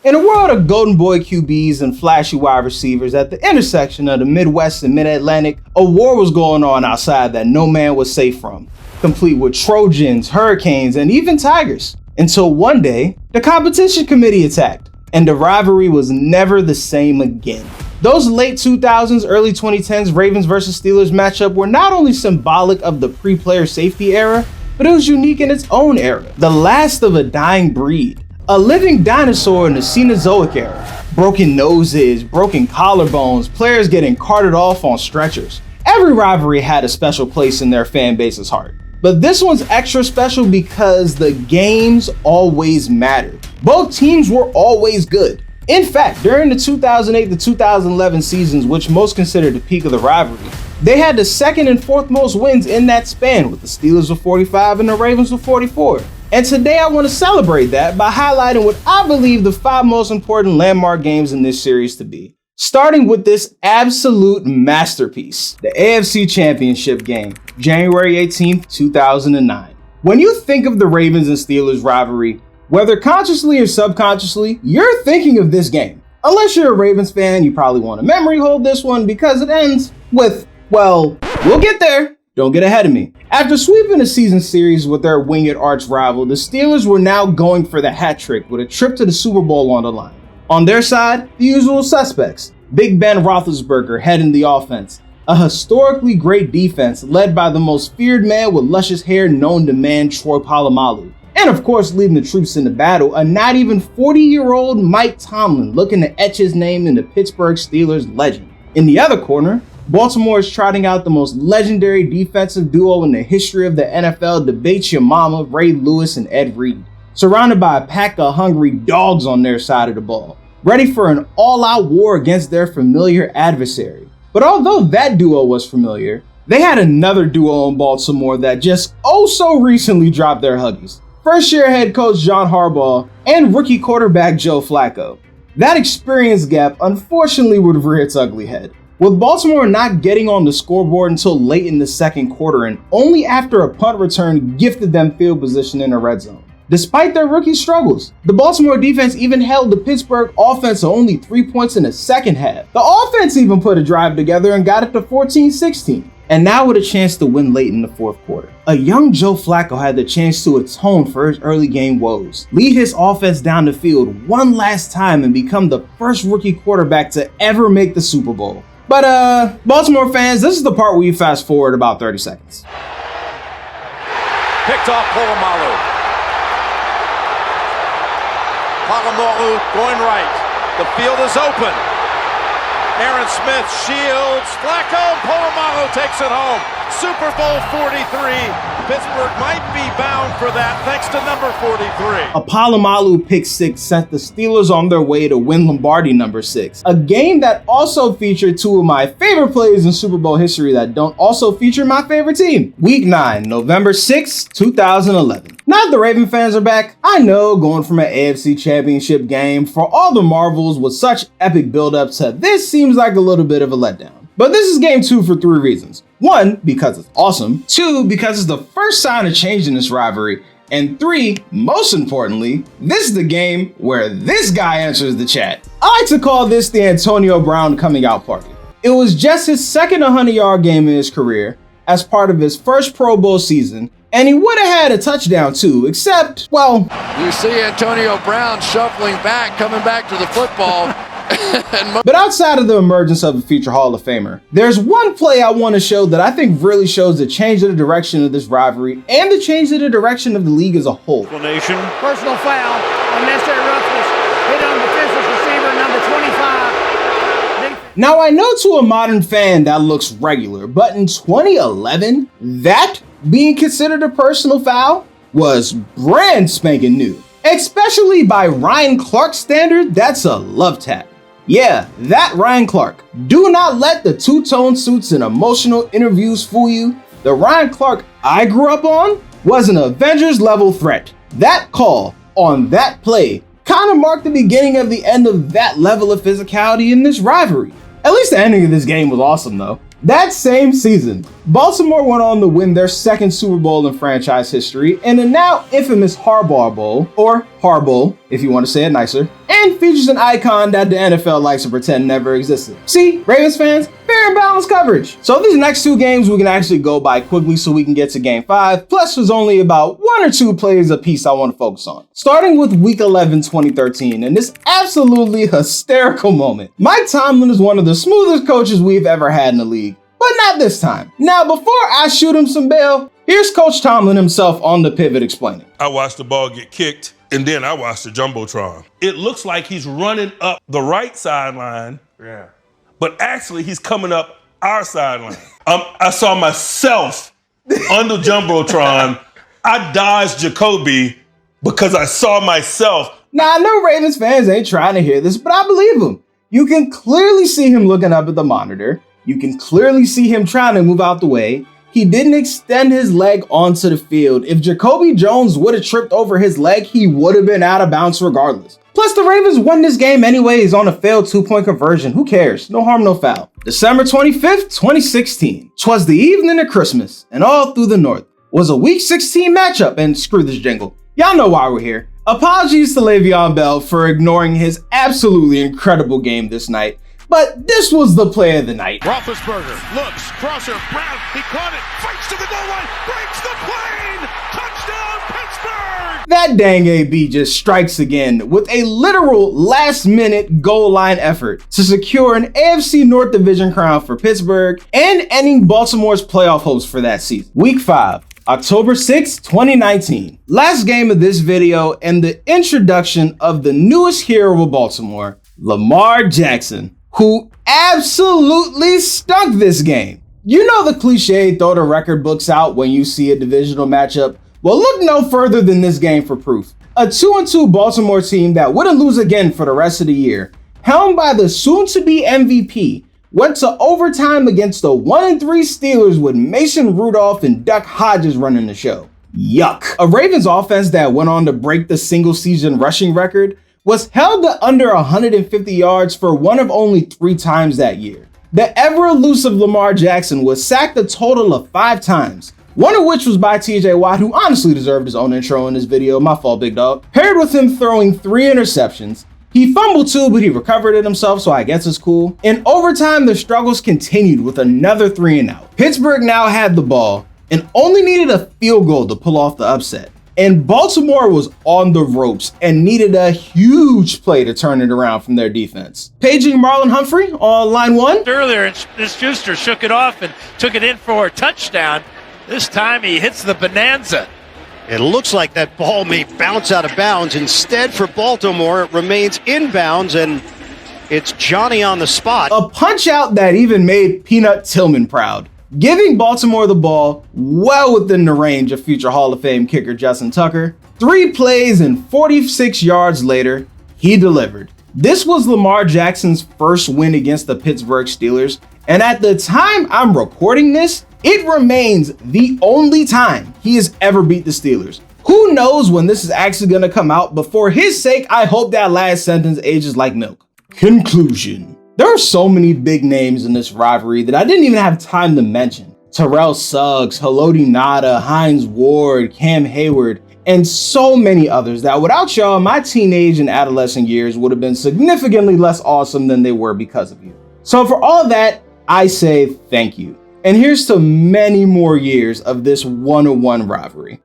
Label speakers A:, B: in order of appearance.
A: In a world of golden boy QBs and flashy wide receivers at the intersection of the Midwest and Mid-Atlantic, a war was going on outside that no man was safe from, complete with Trojans, hurricanes, and even tigers. Until one day, the competition committee attacked, and the rivalry was never the same again. Those late 2000s, early 2010s Ravens vs. Steelers matchup were not only symbolic of the pre-player safety era, but it was unique in its own era, the last of a dying breed. A living dinosaur in the Cenozoic era. Broken noses, broken collarbones, players getting carted off on stretchers. Every rivalry had a special place in their fan base's heart. But this one's extra special because the games always mattered. Both teams were always good. In fact, during the 2008 to 2011 seasons, which most consider the peak of the rivalry, they had the second and fourth most wins in that span, with the Steelers with 45 and the Ravens with 44. And today I want to celebrate that by highlighting what I believe the 5 most important landmark games in this series to be. Starting with this absolute masterpiece, the AFC Championship Game, January 18th, 2009. When you think of the Ravens and Steelers rivalry, whether consciously or subconsciously, you're thinking of this game. Unless you're a Ravens fan, you probably want to memory hold this one because it ends with, well, we'll get there. Don't get ahead of me. After sweeping the season series with their winged arch rival, the Steelers were now going for the hat trick with a trip to the Super Bowl on the line. On their side, the usual suspects. Big Ben Roethlisberger heading the offense. A historically great defense led by the most feared man with luscious hair known to man, Troy Polamalu. And of course, leading the troops into battle, a not even 40-year-old Mike Tomlin looking to etch his name in the Pittsburgh Steelers legend. In the other corner, Baltimore is trotting out the most legendary defensive duo in the history of the NFL, debate your mama, Ray Lewis and Ed Reed, surrounded by a pack of hungry dogs on their side of the ball, ready for an all-out war against their familiar adversary. But although that duo was familiar, they had another duo in Baltimore that just so recently dropped their huggies. First-year head coach John Harbaugh and rookie quarterback Joe Flacco. That experience gap unfortunately would rear its ugly head, with Baltimore not getting on the scoreboard until late in the second quarter and only after a punt return gifted them field position in the red zone. Despite their rookie struggles, the Baltimore defense even held the Pittsburgh offense to only 3 points in the second half. The offense even put a drive together and got it to 14-16. And now with a chance to win late in the fourth quarter. A young Joe Flacco had the chance to atone for his early game woes, lead his offense down the field one last time and become the first rookie quarterback to ever make the Super Bowl. But Baltimore fans, this is the part where you fast forward about 30 seconds.
B: Picked off Polamalu. Polamalu going right. The field is open. Aaron Smith shields. Flacco. Polamalu takes it home. Super Bowl 43. Pittsburgh might be bound for that thanks to number 43.
A: A Polamalu pick six sent the Steelers on their way to win Lombardi number 6. A game that also featured 2 of my favorite plays in Super Bowl history that don't also feature my favorite team. Week 9, November 6, 2011. Now that the Raven fans are back, I know going from an AFC Championship game for all the marvels with such epic build-up to this seems like a little bit of a letdown. But this is game 2 for 3 reasons. 1, because it's awesome. 2, because it's the first sign of change in this rivalry. And 3, most importantly, this is the game where this guy answers the chat. I like to call this the Antonio Brown coming out party. It was just his second 100-yard game in his career as part of his first Pro Bowl season, and he would have had a touchdown too, except, well...
C: You see Antonio Brown shuffling back, coming back to the football.
A: But outside of the emergence of a future Hall of Famer, there's one play I want to show that I think really shows the change of the direction of this rivalry and the change of the direction of the league as a whole.
D: Personal foul, unnecessary roughness, hit on defensive receiver number 25.
A: Now I know to a modern fan that looks regular, but in 2011, that being considered a personal foul was brand spanking new. Especially by Ryan Clark's standard, that's a love tap. Yeah, that Ryan Clark. Do not let the two-tone suits and emotional interviews fool you. The Ryan Clark I grew up on was an Avengers level threat. That call on that play kind of marked the beginning of the end of that level of physicality in this rivalry. At least the ending of this game was awesome though. That same season, Baltimore went on to win their second Super Bowl in franchise history in the now infamous Harbaugh Bowl, or Harbowl if you want to say it nicer, and features an icon that the NFL likes to pretend never existed. See, Ravens fans, fair and balanced coverage. So these next two games we can actually go by quickly so we can get to game 5, plus there's only about 1 or 2 plays a piece I want to focus on. Starting with week 11, 2013, and this absolutely hysterical moment. Mike Tomlin is one of the smoothest coaches we've ever had in the league, but not this time. Now, before I shoot him some bail, here's Coach Tomlin himself on the pivot explaining.
E: I watched the ball get kicked, and then I watched the Jumbotron. It looks like he's running up the right sideline, but actually he's coming up our sideline. I saw myself on the Jumbotron. I dodged Jacoby because I saw myself.
A: Now, I know Ravens fans ain't trying to hear this, but I believe him. You can clearly see him looking up at the monitor. You can clearly see him trying to move out the way. He didn't extend his leg onto the field. If Jacoby Jones would have tripped over his leg, he would have been out of bounds regardless. Plus, the Ravens won this game anyways on a failed 2-point conversion. Who cares? No harm, no foul. December 25th, 2016. 'Twas the evening of Christmas, and all through the North was a Week 16 matchup, and screw this jingle. Y'all know why we're here. Apologies to Le'Veon Bell for ignoring his absolutely incredible game this night, but this was the play of the night.
B: Roethlisberger looks, crosser, Brown, he caught it, fights to the goal line, breaks the plane, touchdown Pittsburgh!
A: That dang AB just strikes again with a literal last-minute goal line effort to secure an AFC North division crown for Pittsburgh and ending Baltimore's playoff hopes for that season. Week 5. October 6, 2019. Last game of this video and the introduction of the newest hero of Baltimore, Lamar Jackson, who absolutely stunk this game. You know the cliche, throw the record books out when you see a divisional matchup? Well, look no further than this game for proof. A 2-2 Baltimore team that wouldn't lose again for the rest of the year, helmed by the soon-to-be MVP, went to overtime against the 1-3 Steelers with Mason Rudolph and Duck Hodges running the show. Yuck. A Ravens offense that went on to break the single-season rushing record was held to under 150 yards for one of only 3 times that year. The ever-elusive Lamar Jackson was sacked a total of 5 times, one of which was by TJ Watt, who honestly deserved his own intro in this video. My fault, big dog. Paired with him throwing 3 interceptions. He fumbled 2, but he recovered it himself, so I guess it's cool. In overtime, the struggles continued with another 3 and out. Pittsburgh now had the ball and only needed a field goal to pull off the upset. And Baltimore was on the ropes and needed a huge play to turn it around from their defense. Paging Marlon Humphrey on line 1.
F: Earlier, and this Schuster shook it off and took it in for a touchdown. This time he hits the bonanza.
G: It looks like that ball may bounce out of bounds. Instead, for Baltimore, it remains inbounds, and it's Johnny on the spot.
A: A punch out that even made Peanut Tillman proud, giving Baltimore the ball well within the range of future Hall of Fame kicker Justin Tucker. 3 plays and 46 yards later, he delivered. This was Lamar Jackson's first win against the Pittsburgh Steelers, and at the time I'm recording this, it remains the only time he has ever beat the Steelers. Who knows when this is actually going to come out, but for his sake, I hope that last sentence ages like milk. Conclusion. There are so many big names in this rivalry that I didn't even have time to mention. Terrell Suggs, Haloti Ngata, Hines Ward, Cam Hayward, and so many others that without y'all, my teenage and adolescent years would have been significantly less awesome than they were because of you. So for all that, I say thank you. And here's to many more years of this one-on-one rivalry.